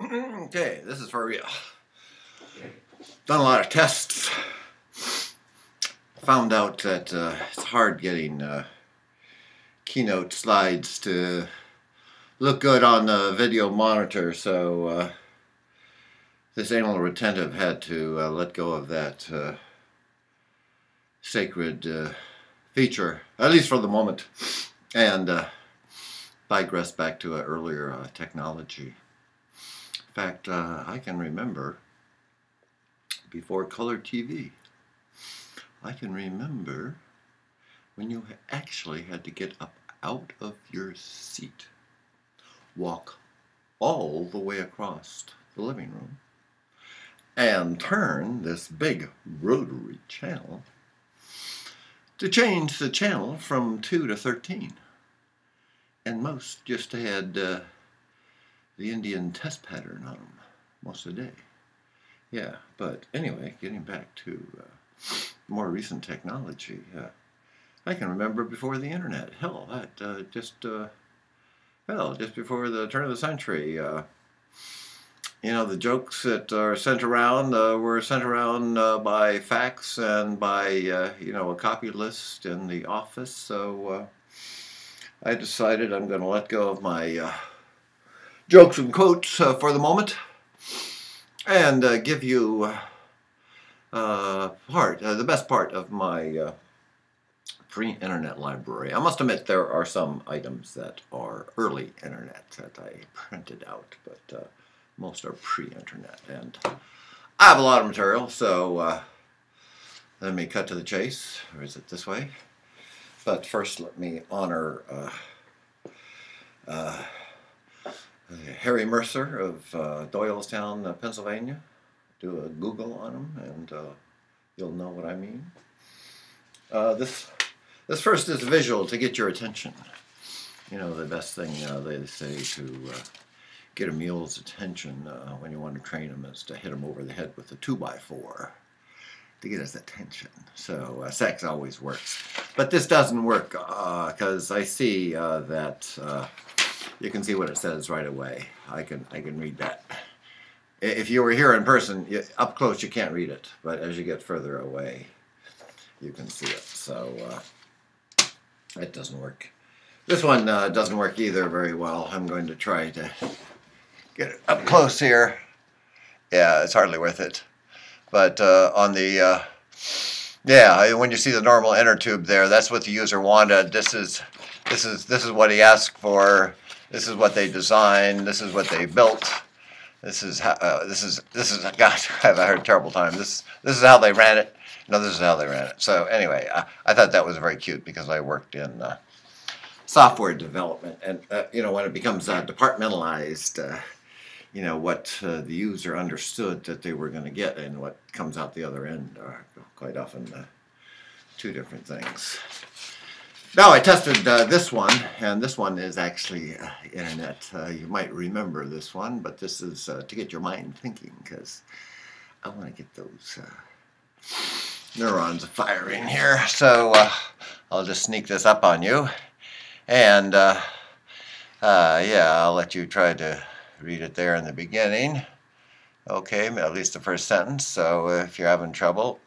Okay, this is for real. Done a lot of tests. Found out that it's hard getting Keynote slides to look good on the video monitor, so this anal retentive had to let go of that sacred feature, at least for the moment, and digress back to an earlier technology. In fact, I can remember before color TV. I can remember when you actually had to get up out of your seat, walk all the way across the living room, and turn this big rotary channel to change the channel from 2 to 13. And most just had the Indian test pattern on them most of the day. Yeah, but anyway, getting back to more recent technology, I can remember before the internet. Hell, that just before the turn of the century. You know, the jokes that are sent around were sent around by fax and by a copy list in the office. So I decided I'm going to let go of my jokes and quotes for the moment, and give you the best part of my pre-internet library. I must admit there are some items that are early internet that I printed out, but most are pre-internet, and I have a lot of material, so let me cut to the chase. Or is it this way? But first let me honor Harry Mercer of Doylestown, Pennsylvania. Do a Google on him, and you'll know what I mean. This first is visual to get your attention. You know, the best thing they say to get a mule's attention when you want to train him is to hit him over the head with a 2x4 to get his attention. So sex always works. But this doesn't work because I see that you can see what it says right away. I can read that. If you were here in person, up close you can't read it, but as you get further away, you can see it. So it doesn't work. This one doesn't work either very well. I'm going to try to get it up close here. Yeah, it's hardly worth it. But on the when you see the normal inner tube there, that's what the user wanted. This is what he asked for. This is what they designed. This is what they built. This is gosh, I've had a terrible time. This is how they ran it. No, this is how they ran it. So anyway, I thought that was very cute because I worked in software development, and when it becomes departmentalized, what the user understood that they were going to get and what comes out the other end are quite often two different things. Now I tested this one, and this one is actually internet. You might remember this one, but this is to get your mind thinking, because I want to get those neurons firing here. So I'll just sneak this up on you, and I'll let you try to read it there in the beginning. Okay, at least the first sentence. So if you're having trouble.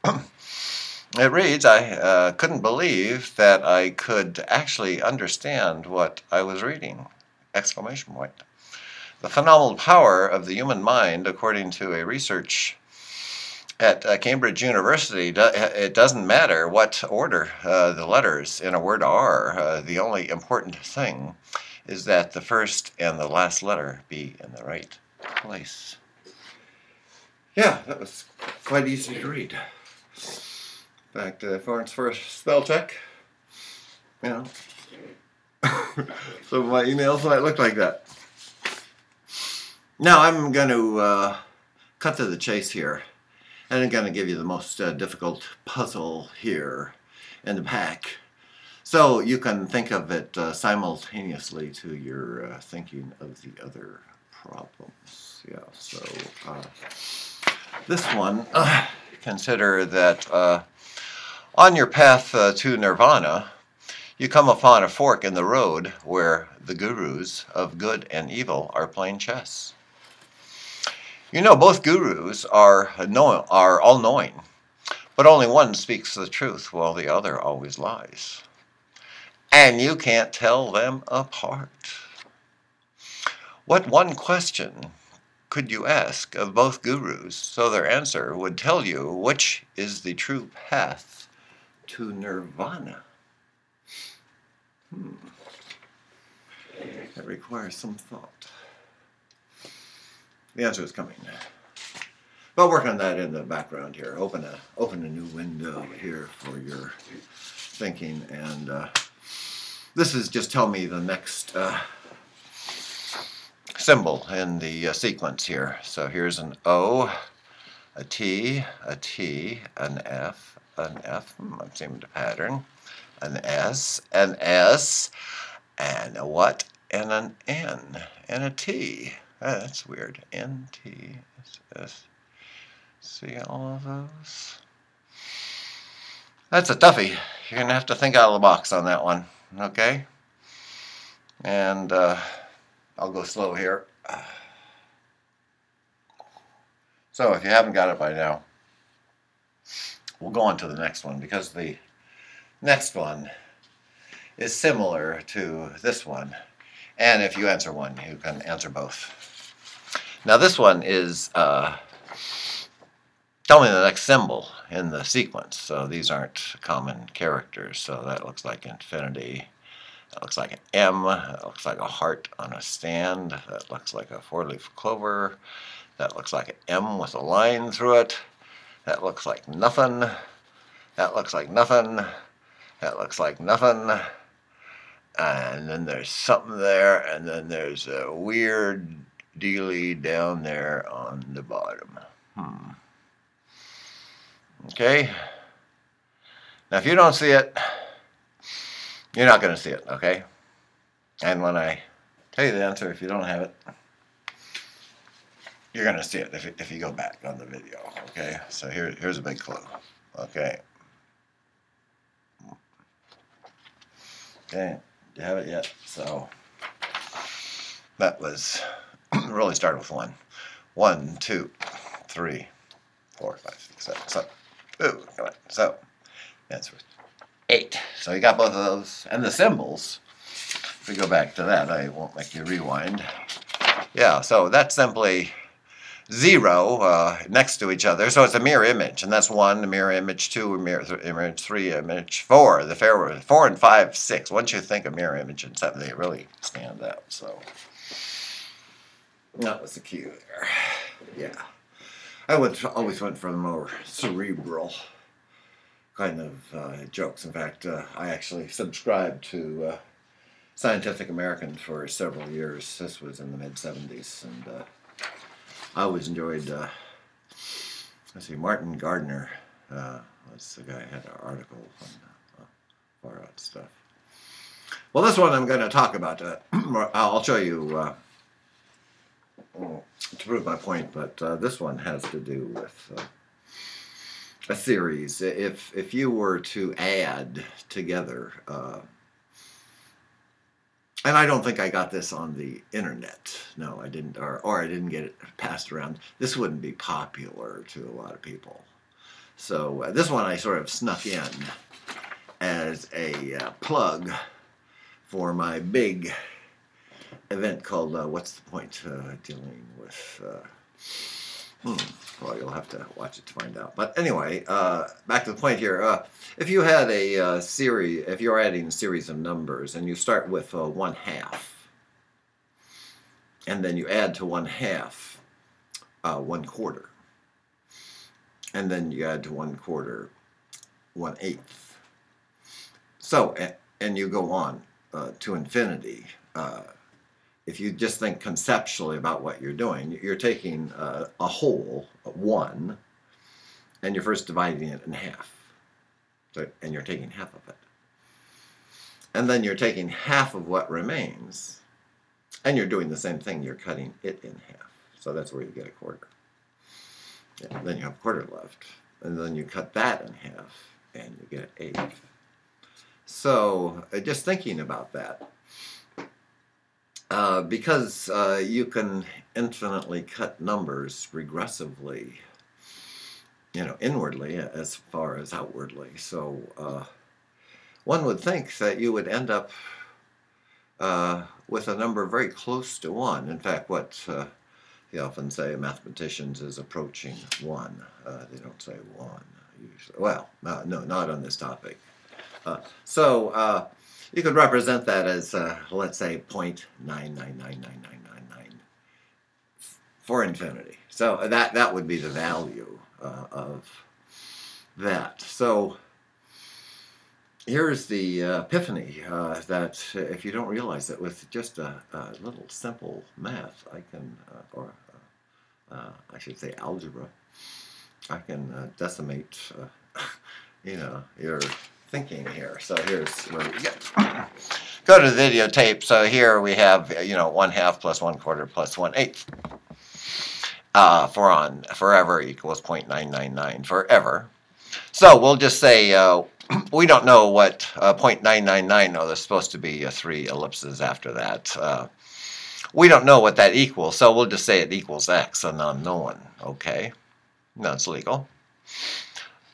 It reads, I couldn't believe that I could actually understand what I was reading! Exclamation point. The phenomenal power of the human mind, according to a research at Cambridge University, it doesn't matter what order the letters in a word are. The only important thing is that the first and the last letter be in the right place. Yeah, that was quite easy to read. In fact, for its first spell check, some of my emails might look like that. Now I'm going to cut to the chase here, and I'm going to give you the most difficult puzzle here in the pack, so you can think of it simultaneously to your thinking of the other problems. Yeah, so this one, consider that on your path to nirvana, you come upon a fork in the road where the gurus of good and evil are playing chess. You know, both gurus are all-knowing, but only one speaks the truth while the other always lies. And you can't tell them apart. What one question could you ask of both gurus so their answer would tell you which is the true path to nirvana? That requires some thought. The answer is coming. But work on that in the background here. Open a new window here for your thinking, and this is just tell me the next symbol in the sequence here. So here's an O, a T, an F, I'm seeing the pattern, an S, and a what, and an N, and a T. That's weird. N, T, S, S. See all of those? That's a toughie. You're going to have to think out of the box on that one, okay? And I'll go slow here. So if you haven't got it by now, we'll go on to the next one, because the next one is similar to this one. And if you answer one, you can answer both. Now this one is, tell me the next symbol in the sequence. So these aren't common characters. So that looks like infinity. That looks like an M. That looks like a heart on a stand. That looks like a four-leaf clover. That looks like an M with a line through it. That looks like nothing. That looks like nothing. That looks like nothing. And then there's something there, and then there's a weird dealy down there on the bottom. Okay? Now if you don't see it, you're not going to see it, okay? And when I tell you the answer, if you don't have it, you're going to see it if you go back on the video, okay? So here's a big clue, okay? Okay, do you have it yet? So that was really started with 1. 1, 2, 3, 4, 5, 6, 7. So, ooh, come on. So, answer was 8. So you got both of those. And the symbols, if we go back to that, I won't make you rewind. Yeah, so that's simply 0 next to each other. So it's a mirror image, and that's 1, a mirror image, 2, a mirror image, 3, image, 4. The 4 and 5, 6. Once you think of mirror image and 7, they really stand out. So that was the cue there. Yeah. I always went for the more cerebral kind of jokes. In fact, I actually subscribed to Scientific American for several years. This was in the mid-70s, and I always enjoyed, let's see, Martin Gardner was the guy who had an article on far out stuff. Well, this one I'm going to talk about. I'll show you to prove my point, but this one has to do with a series. If you were to add together, and I don't think I got this on the internet. No, I didn't, or I didn't get it passed around. This wouldn't be popular to a lot of people. So this one I sort of snuck in as a plug for my big event called What's the Point? Dealing with, well, you'll have to watch it to find out. But anyway, back to the point here. If you had a series, if you're adding a series of numbers and you start with 1/2, and then you add to 1/2 1/4, and then you add to 1/4 1/8. So, and you go on to infinity. If you just think conceptually about what you're doing, you're taking a whole, 1, and you're first dividing it in half. So, and you're taking half of it. And then you're taking half of what remains, and you're doing the same thing. You're cutting it in half. So that's where you get 1/4. Yeah, then you have 1/4 left. And then you cut that in half, and you get 1/8. So just thinking about that, because you can infinitely cut numbers regressively, inwardly as far as outwardly. So one would think that you would end up with a number very close to 1. In fact, what they often say mathematicians is approaching 1. They don't say 1 usually. Well, no, not on this topic. So you could represent that as, let's say, 0.9999999 for infinity. So that would be the value of that. So here's the epiphany that if you don't realize that with just a little simple math, I can, or I should say algebra, I can decimate, your thinking here. So here's where we get. Go to the videotape. So here we have, 1/2 plus 1/4 plus 1/8. For on forever equals 0.999 forever. So we'll just say we don't know what 0.999, no, there's supposed to be 3 ellipses after that. We don't know what that equals, so we'll just say it equals x, an unknown, okay? That's legal.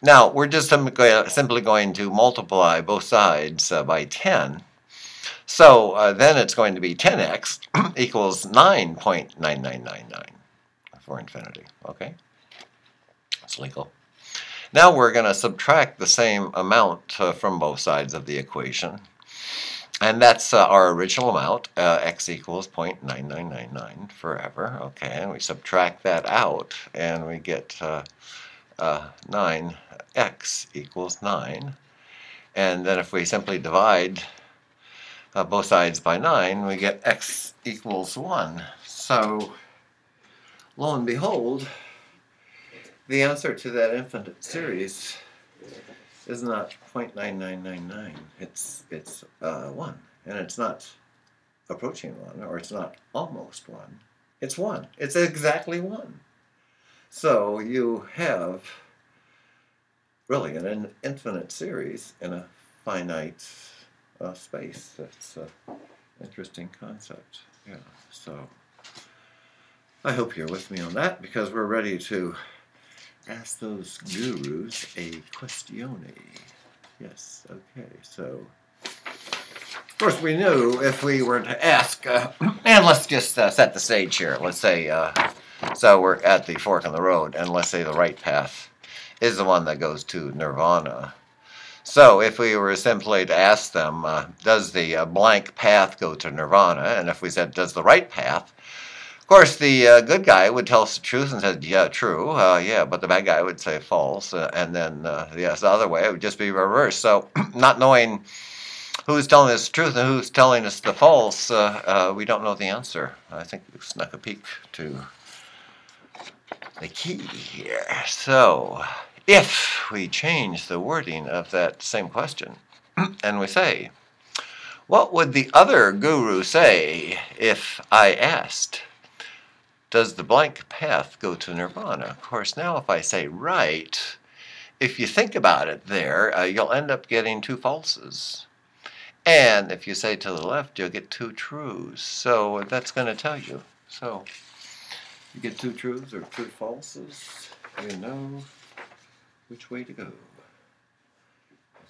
Now, we're just simply going to multiply both sides by 10. So then it's going to be 10x equals 9.9999 for infinity, okay? That's legal. Now we're going to subtract the same amount from both sides of the equation. And that's our original amount, x equals 0.9999 forever. Okay, and we subtract that out, and we get 9x equals 9. And then if we simply divide both sides by 9, we get x equals 1. So, lo and behold, the answer to that infinite series is not 0.9999. It's 1. And it's not approaching 1, or it's not almost 1. It's 1. It's exactly 1. So you have really an infinite series in a finite space. That's an interesting concept. Yeah. So I hope you're with me on that, because we're ready to ask those gurus a questione. Yes, okay, so of course we knew if we were to ask, and let's just set the stage here. Let's say, so we're at the fork in the road, and let's say the right path is the one that goes to nirvana. So if we were simply to ask them, does the blank path go to nirvana? And if we said, does the right path? Of course, the good guy would tell us the truth and said, yeah, true, yeah, but the bad guy would say false, and then, yes, the other way, it would just be reversed. So, not knowing who's telling us the truth and who's telling us the false, we don't know the answer. I think we've snuck a peek to the key here. So, if we change the wording of that same question, and we say, what would the other guru say if I asked, does the blank path go to nirvana? Of course, now if I say right, if you think about it there, you'll end up getting 2 falses. And if you say to the left, you'll get 2 trues. So that's going to tell you. So you get 2 truths or 2 falses, you know which way to go.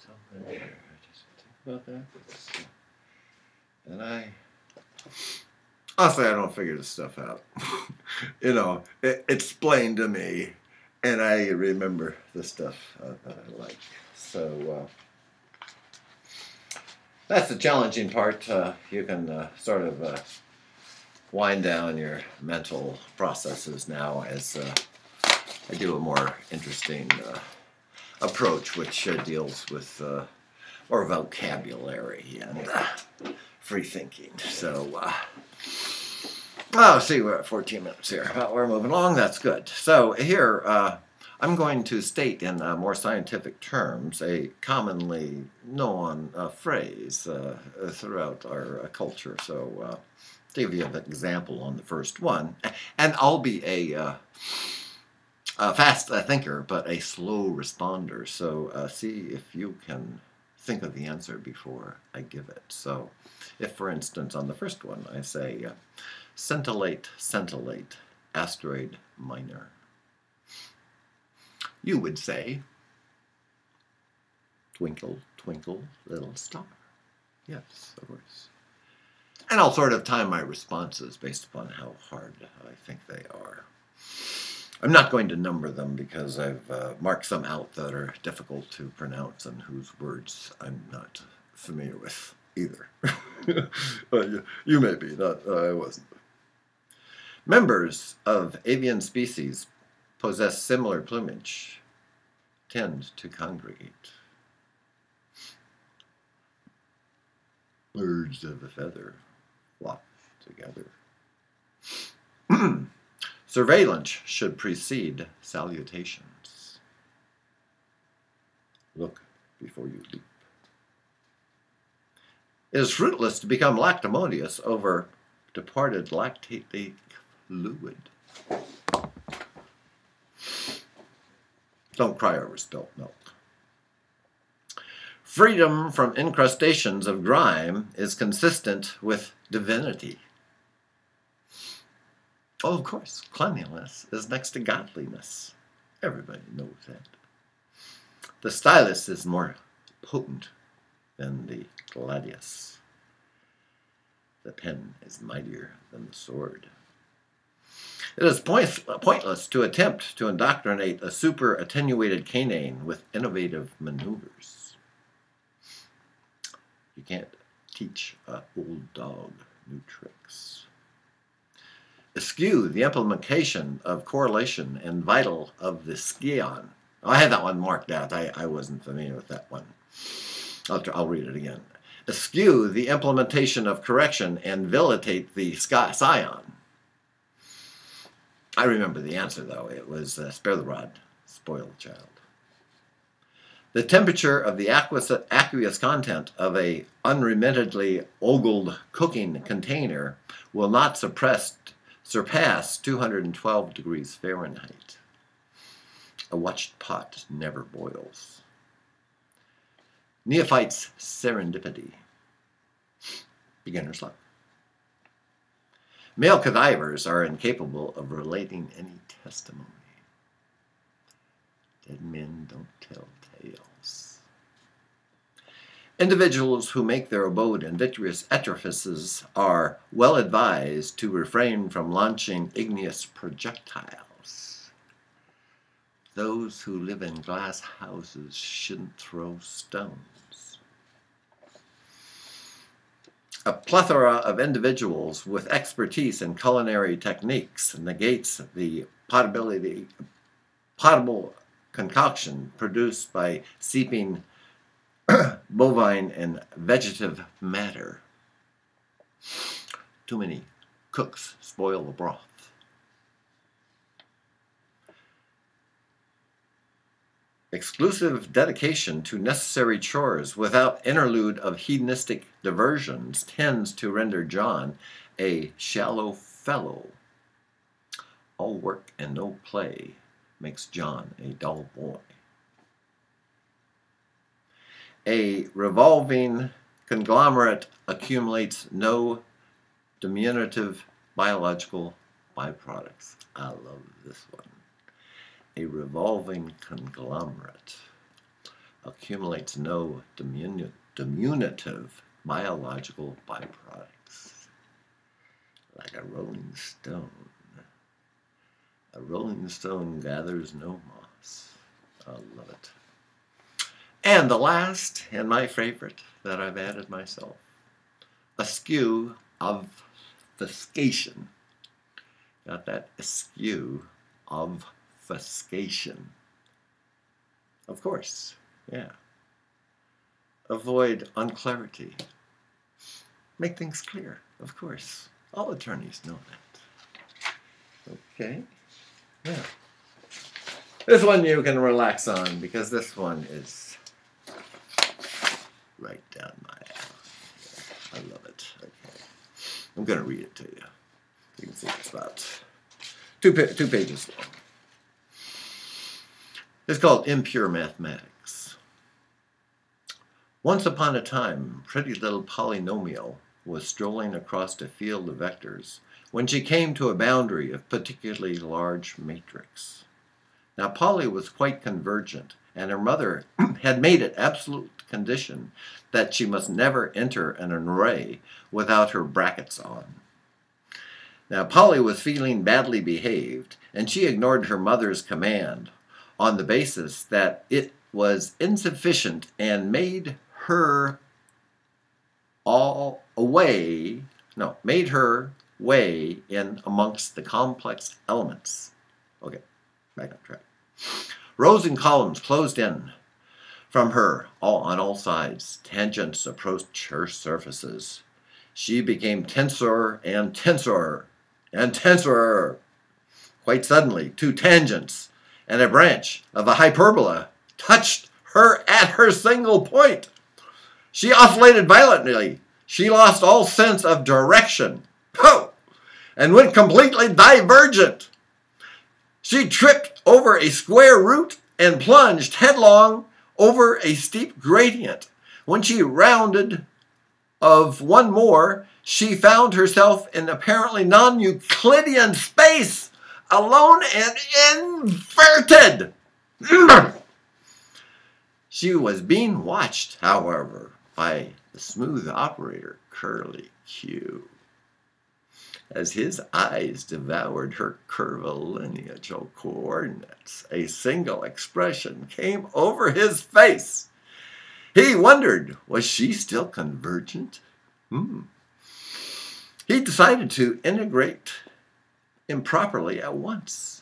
Something there. Just think about that. And honestly, I don't figure this stuff out. It's plain to me, and I remember the stuff that I like. So that's the challenging part. You can sort of wind down your mental processes now as I do a more interesting approach, which deals with more vocabulary and free thinking. So, see, we're at 14 minutes here. We're moving along. That's good. So here, I'm going to state in more scientific terms a commonly known phrase throughout our culture. So give you an example on the first one. And I'll be a fast thinker, but a slow responder. So see if you can think of the answer before I give it. So if, for instance, on the first one, I say, scintillate, scintillate, asteroid minor, you would say, twinkle, twinkle, little star. Yes, of course. And I'll sort of time my responses based upon how hard I think they are. I'm not going to number them because I've marked some out that are difficult to pronounce and whose words I'm not familiar with either. You may be, I wasn't. Members of avian species possess similar plumage, tend to congregate. Birds of a feather flock together. Surveillance should precede salutations. Look before you leap. It is fruitless to become lactimonious over departed lactate fluid. Don't cry over spilt milk. Freedom from incrustations of grime is consistent with divinity. Oh, of course, cleanliness is next to godliness. Everybody knows that. The stylus is more potent than the gladius. The pen is mightier than the sword. It is pointless to attempt to indoctrinate a super attenuated canine with innovative maneuvers. You can't teach an old dog new tricks. Eschew the implementation of correlation and vital of the scion. Oh, I had that one marked out. I wasn't familiar with that one. I'll read it again. Eschew the implementation of correction and vilitate the scion. I remember the answer, though. It was spare the rod, spoil the child. The temperature of the aqueous content of a unremittedly ogled cooking container will not surpass 212 degrees Fahrenheit. A watched pot never boils. Neophyte's serendipity. Beginner's luck. Male cadavers are incapable of relating any testimony. Dead men don't tell tales. Individuals who make their abode in vitreous edifices are well advised to refrain from launching igneous projectiles. Those who live in glass houses shouldn't throw stones. A plethora of individuals with expertise in culinary techniques negates the potable concoction produced by seeping bovine and vegetative matter. Too many cooks spoil the broth. Exclusive dedication to necessary chores without interlude of hedonistic diversions tends to render John a shallow fellow. All work and no play makes John a dull boy. A revolving conglomerate accumulates no diminutive biological byproducts. I love this one. A revolving conglomerate accumulates no diminutive biological byproducts. Like a rolling stone. A rolling stone gathers no moss. I love it. And the last, and my favorite, that I've added myself. Eschew obfuscation. Got that? Eschew obfuscation. Of course, yeah. Avoid unclarity. Make things clear, of course. All attorneys know that. Okay? Yeah. This one you can relax on because this one is right down my alley. I love it. Okay. I'm going to read it to you. You can see it's about two pages long. It's called Impure Mathematics. Once upon a time, pretty little Polynomial was strolling across a field of vectors when she came to a boundary of particularly large matrix. Now, Polly was quite convergent, and her mother had made it absolute condition that she must never enter an array without her brackets on. Now, Polly was feeling badly behaved, and she ignored her mother's command on the basis that it was insufficient and made her way in amongst the complex elements. Okay, back on track. Rows and columns closed in from her on all sides. Tangents approached her surfaces. She became tenser and tenser and tenser. Quite suddenly, two tangents and a branch of a hyperbola touched her at her single point. She oscillated violently. She lost all sense of direction. And went completely divergent. She tripped over a square root and plunged headlong over a steep gradient. When she rounded of one more, she found herself in apparently non-Euclidean space, alone and inverted. She was being watched, however, by the smooth operator, Curly Q, as his eyes devoured her curvilineal coordinates. A single expression came over his face. He wondered, was she still convergent? He decided to integrate improperly at once.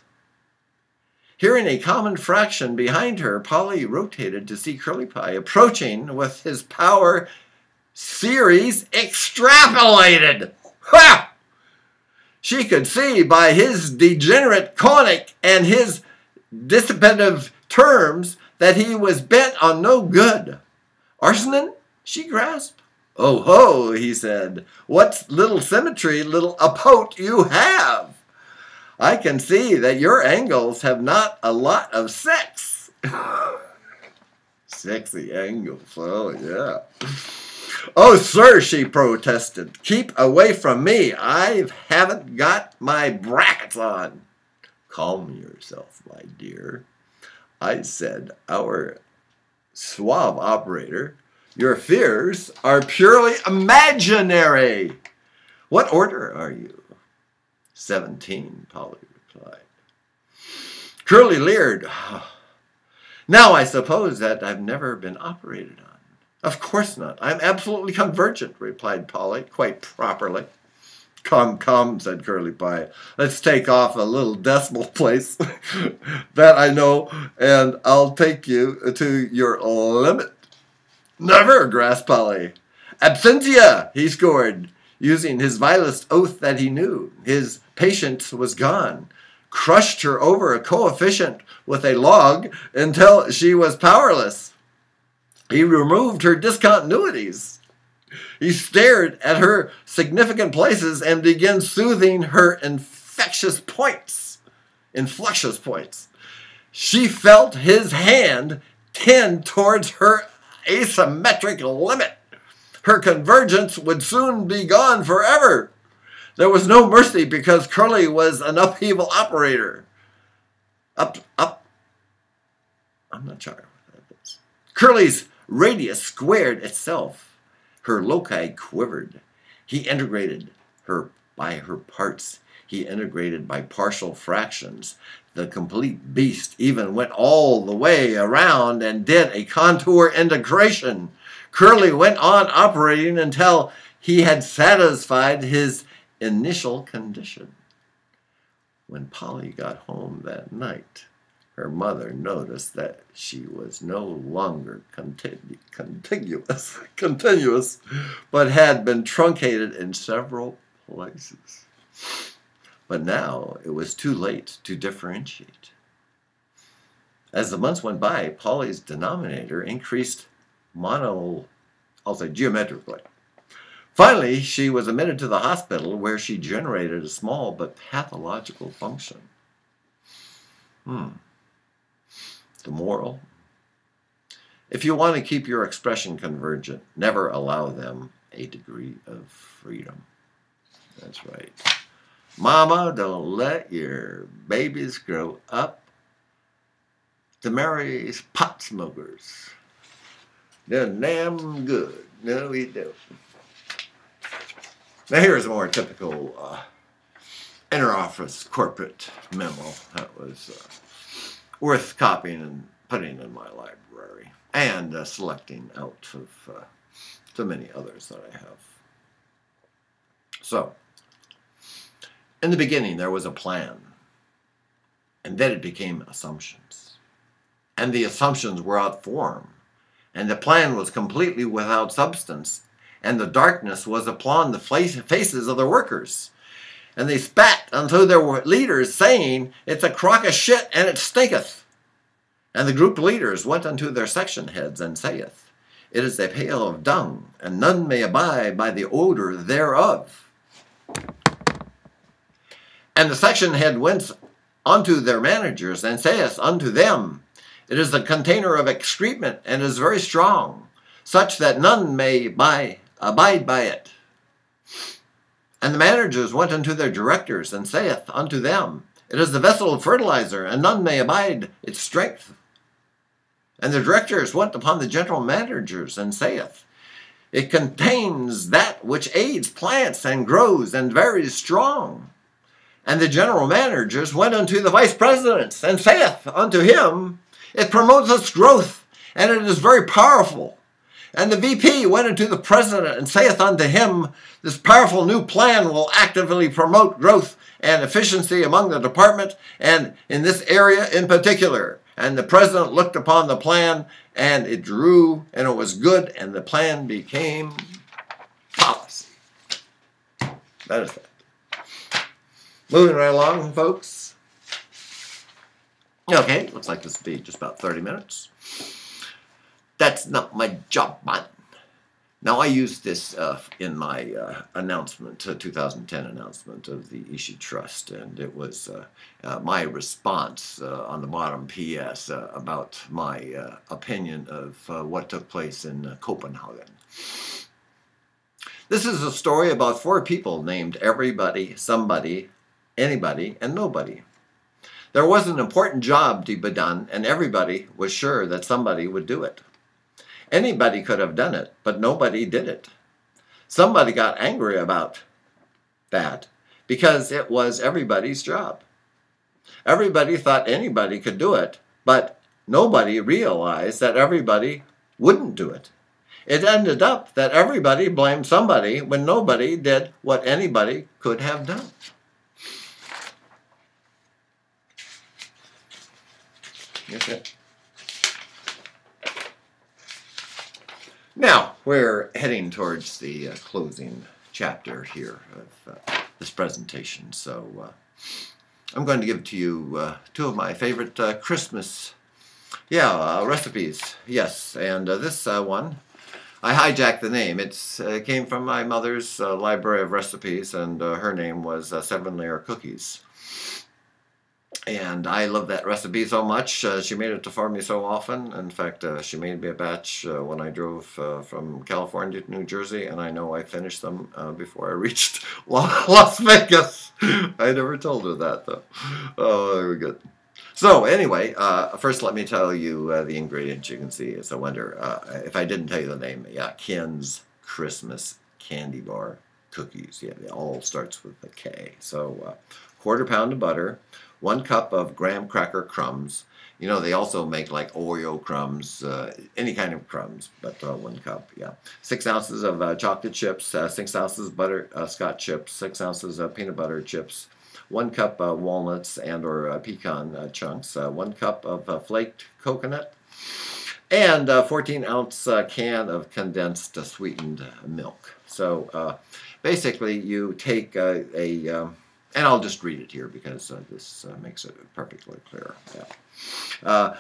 Hearing a common fraction behind her, Polly rotated to see Curly Pie approaching with his power series extrapolated. Ha! She could see by his degenerate conic and his dissipative terms that he was bent on no good. Arsonin? She grasped. Oh ho, he said. What little symmetry, little apote you have. I can see that your angles have not a lot of sex. Sexy angles, oh yeah. Oh, sir, she protested. Keep away from me. I haven't got my brackets on. Calm yourself, my dear. I said, our suave operator, your fears are purely imaginary. What order are you? 17, Polly replied. Curly leered. Now I suppose that I've never been operated on. Of course not. I'm absolutely convergent, replied Polly, quite properly. Come, come, said Curly Pie. Let's take off a little decimal place that I know, and I'll take you to your limit. Never, grasped Polly. Absentia, he scored, using his vilest oath that he knew. His patience was gone. Crushed her over a coefficient with a log until she was powerless. He removed her discontinuities. He stared at her significant places and began soothing her inflectious points. She felt his hand tend towards her asymmetric limit. Her convergence would soon be gone forever. There was no mercy because Curly was an upheaval operator. I'm not sure what that is. Curly's radius squared itself. Her loci quivered. He integrated her by her parts. He integrated by partial fractions. The complete beast even went all the way around and did a contour integration. Curly went on operating until he had satisfied his initial condition. When Polly got home that night, her mother noticed that she was no longer continuous, but had been truncated in several places. But now it was too late to differentiate. As the months went by, Polly's denominator increased geometrically. Finally, she was admitted to the hospital where she generated a small but pathological function. The moral? If you want to keep your expression convergent, never allow them a degree of freedom. That's right. Mama, don't let your babies grow up to marry pot smokers. They're damn good. No, we don't. Now here's a more typical inter-office corporate memo that was worth copying and putting in my library, and selecting out of so many others that I have. So, in the beginning there was a plan, and then it became assumptions. And the assumptions were out form, and the plan was completely without substance, and the darkness was upon the faces of the workers. And they spat unto their leaders, saying, It's a crock of shit, and it stinketh. And the group leaders went unto their section heads, and saith, It is a pail of dung, and none may abide by the odor thereof. And the section head went unto their managers, and saith unto them, It is a container of excrement, and is very strong, such that none may abide by it. And the managers went unto their directors, and saith unto them, It is the vessel of fertilizer, and none may abide its strength. And the directors went upon the general managers, and saith, It contains that which aids plants, and grows, and very strong. And the general managers went unto the vice presidents, and saith unto him, It promotes its growth, and it is very powerful. And the VP went unto the president, and saith unto him, This powerful new plan will actively promote growth and efficiency among the department, and in this area in particular. And the president looked upon the plan, and it drew, and it was good, and the plan became policy. That is that. Moving right along, folks. Okay, looks like this will be just about 30 minutes. That's not my job, man. Now, I used this in my announcement, 2010 announcement of the Ishi Trust, and it was my response on the bottom PS about my opinion of what took place in Copenhagen. This is a story about 4 people named everybody, somebody, anybody, and nobody. There was an important job to be done, and everybody was sure that somebody would do it. Anybody could have done it, but nobody did it. Somebody got angry about that because it was everybody's job. Everybody thought anybody could do it, but nobody realized that everybody wouldn't do it. It ended up that everybody blamed somebody when nobody did what anybody could have done. Okay. Now, we're heading towards the closing chapter here of this presentation, so I'm going to give to you 2 of my favorite Christmas recipes. Yes, and this one, I hijacked the name. It came from my mother's library of recipes, and her name was 7-Layer Cookies. And I love that recipe so much. She made it for me so often. In fact, she made me a batch when I drove from California to New Jersey, and I know I finished them before I reached Las Vegas. I never told her that, though. Oh, very good. So, anyway, first let me tell you the ingredients. You can see it's a wonder. If I didn't tell you the name, Ken's Christmas Candy Bar Cookies. Yeah, it all starts with a K. So, 1/4 pound of butter, 1 cup of graham cracker crumbs. You know, they also make like Oreo crumbs, any kind of crumbs, but 1 cup, yeah. 6 ounces of chocolate chips, 6 ounces butter Scotch chips, 6 ounces of peanut butter chips, 1 cup walnuts and or pecan chunks, 1 cup of flaked coconut, and a 14-ounce can of condensed sweetened milk. So basically, you take and I'll just read it here because this makes it perfectly clear. Yeah.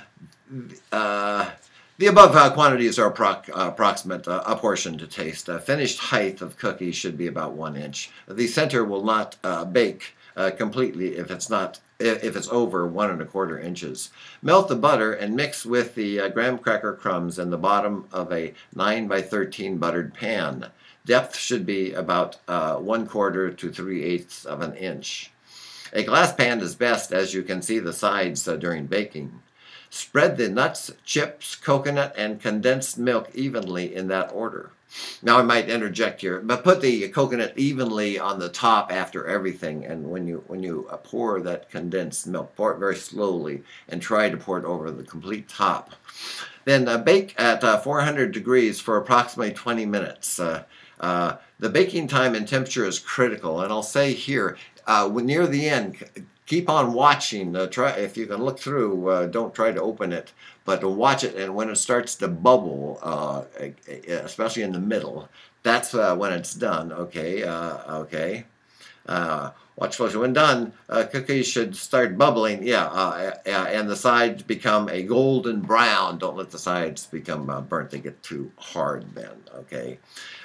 The above quantities are approximate, apportioned to taste. Finished height of cookie should be about 1 inch. The center will not bake completely if it's not if it's over 1¼ inches. Melt the butter and mix with the graham cracker crumbs in the bottom of a 9 by 13 buttered pan. Depth should be about 1/4 to 3/8 of an inch. A glass pan is best, as you can see the sides during baking. Spread the nuts, chips, coconut, and condensed milk evenly in that order. Now I might interject here, but put the coconut evenly on the top after everything, and when you pour that condensed milk, pour it very slowly and try to pour it over the complete top. Then bake at 400 degrees for approximately 20 minutes. The baking time and temperature is critical, and I'll say here, near the end, keep on watching. Try, if you can look through, don't try to open it, but watch it, and when it starts to bubble, especially in the middle, that's when it's done. Okay, okay. Watch closely. When done, cookies should start bubbling. And the sides become a golden brown. Don't let the sides become burnt. They get too hard then. Okay.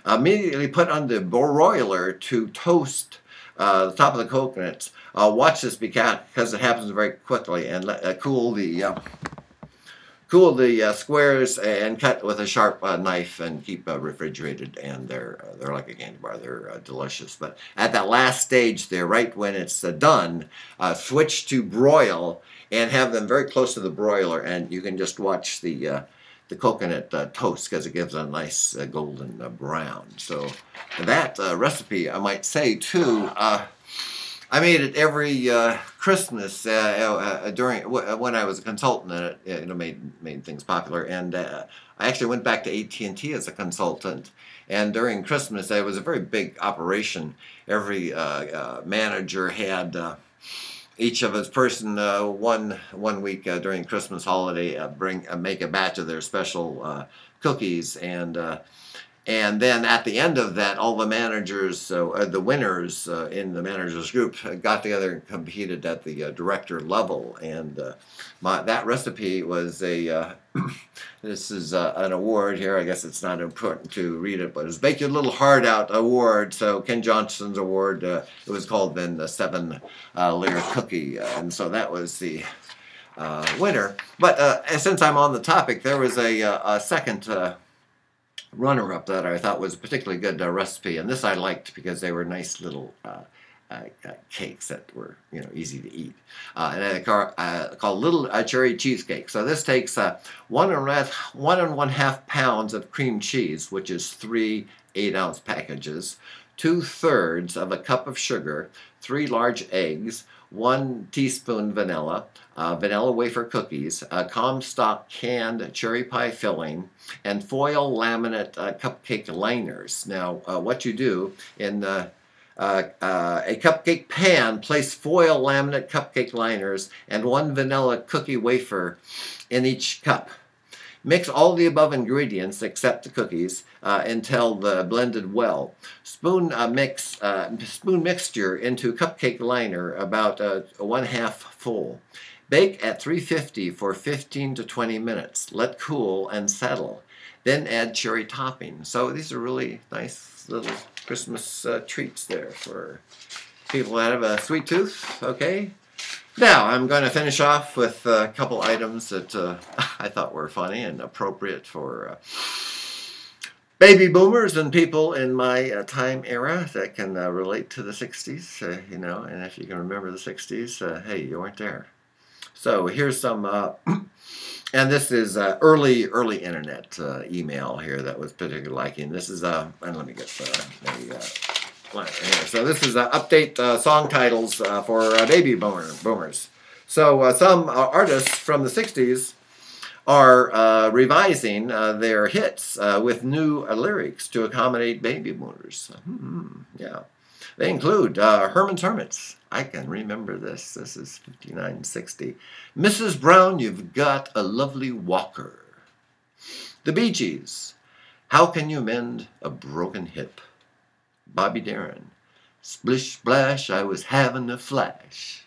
Immediately put on the broiler to toast the top of the coconuts. Watch this because it happens very quickly, and cool the squares and cut with a sharp knife and keep refrigerated, and they're like a candy bar. They're delicious. But at that last stage there, right when it's done, switch to broil and have them very close to the broiler, and you can just watch the coconut toast because it gives a nice golden brown. So that recipe, I might say too, I made it every Christmas during when I was a consultant, and it made things popular. And I actually went back to AT&T as a consultant. And during Christmas, it was a very big operation. Every manager had each of his person one week during Christmas holiday make a batch of their special cookies, and then at the end of that, all the managers, the winners in the managers group, got together and competed at the director level. And that recipe was this is an award here. I guess it's not important to read it, but it was Bake Your Little Heart Out Award. So Ken Johnston's award, it was called then the 7-layer cookie. And so that was the winner. But since I'm on the topic, there was a second runner-up that I thought was a particularly good recipe, and this I liked because they were nice little cakes that were easy to eat, and they called Little Cherry Cheesecake. So this takes 1.5 pounds of cream cheese, which is 3 8-ounce packages, 2/3 of a cup of sugar, 3 large eggs, 1 teaspoon vanilla, vanilla wafer cookies, Comstock canned cherry pie filling, and foil laminate cupcake liners. Now, what you do in a cupcake pan, place foil laminate cupcake liners and 1 vanilla cookie wafer in each cup. Mix all the above ingredients except the cookies until blended well. Spoon mixture into cupcake liner about 1/2 full. Bake at 350 for 15 to 20 minutes. Let cool and settle. Then add cherry topping. So these are really nice little Christmas treats there for people that have a sweet tooth. Okay. Now, I'm going to finish off with a couple items that I thought were funny and appropriate for baby boomers and people in my time era that can relate to the 60s, and if you can remember the 60s, hey, you weren't there. So here's some, and this is early internet email here that was particularly liking. This is, and let me get the so this is update song titles for baby boomers. So some artists from the 60s are revising their hits with new lyrics to accommodate baby boomers. Yeah. They include Herman's Hermits. I can remember this. This is 59-60. Mrs. Brown, You've Got a Lovely Walker. The Bee Gees. How Can You Mend a Broken Hip? Bobby Darin. Splish splash, I was having a flash.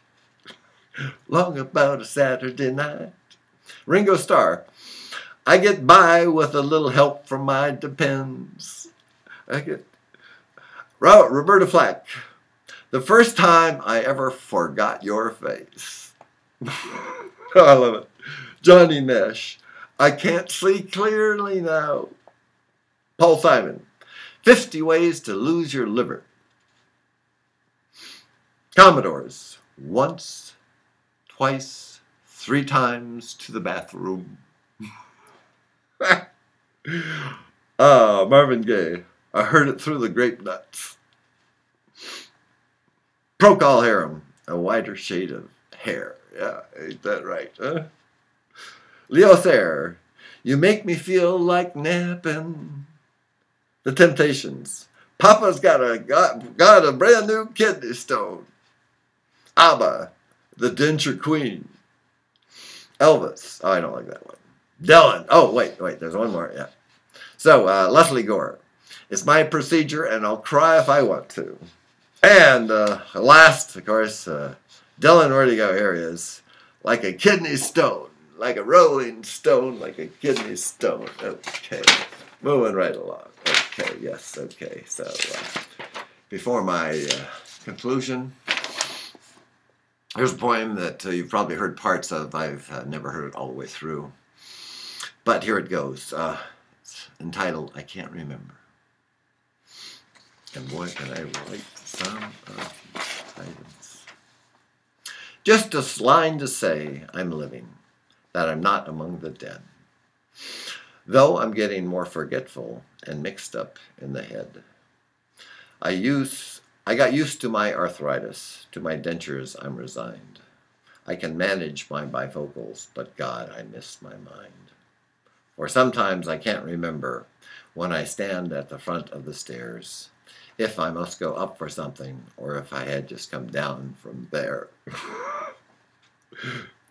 Long about a Saturday night. Ringo Starr. I get by with a little help from my depends. Roberta Flack. The first time I ever forgot your face. I love it. Johnny Nash. I can't see clearly now. Paul Simon. 50 ways to lose your liver. Commodores. Once, twice, 3 times to the bathroom. Marvin Gaye. I heard it through the grape nuts. Procol Harum. A wider shade of hair. Yeah, ain't that right, huh? Leo Thayer. You make me feel like napping. The Temptations. Papa's got a brand new kidney stone. ABBA. The Denture Queen. Elvis. Oh, I don't like that one. Dylan. Oh, wait, there's one more, yeah. So, Leslie Gore. It's my procedure, and I'll cry if I want to. And last, of course, Dylan, where'd he go? Here he is. Like a kidney stone. Like a rolling stone, like a kidney stone. Okay. Moving right along. Okay, yes, okay. So, before my conclusion, here's a poem that you've probably heard parts of. I've never heard it all the way through. But here it goes. It's entitled, I Can't Remember. And boy, can I relate to some of these items. Just a line to say I'm living, that I'm not among the dead. Though I'm getting more forgetful and mixed up in the head. I got used to my arthritis, to my dentures I'm resigned. I can manage my bifocals, but God, I miss my mind. For sometimes I can't remember when I stand at the front of the stairs, if I must go up for something, or if I had just come down from there.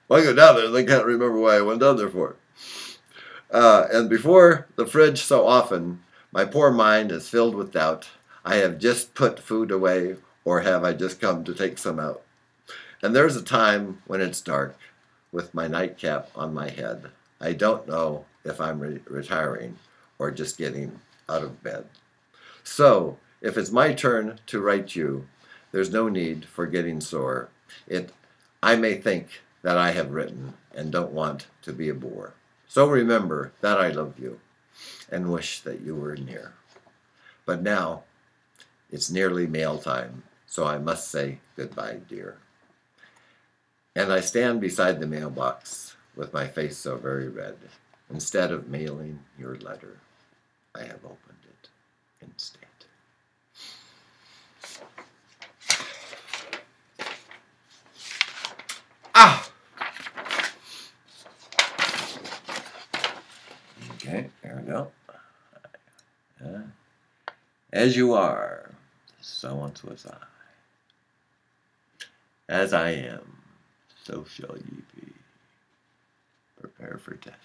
When I go down there, they can't remember why I went down there for. And before the fridge so often, my poor mind is filled with doubt. I have just put food away, or have I just come to take some out? And there's a time when it's dark, with my nightcap on my head. I don't know if I'm retiring or just getting out of bed. So, if it's my turn to write you, there's no need for getting sore. I may think that I have written and don't want to be a bore. So remember that I love you and wish that you were near. But now it's nearly mail time, so I must say goodbye, dear. And I stand beside the mailbox with my face so very red. Instead of mailing your letter, I have opened it instead. Okay, there we go. As you are, so once was I. As I am, so shall ye be. Prepare for death.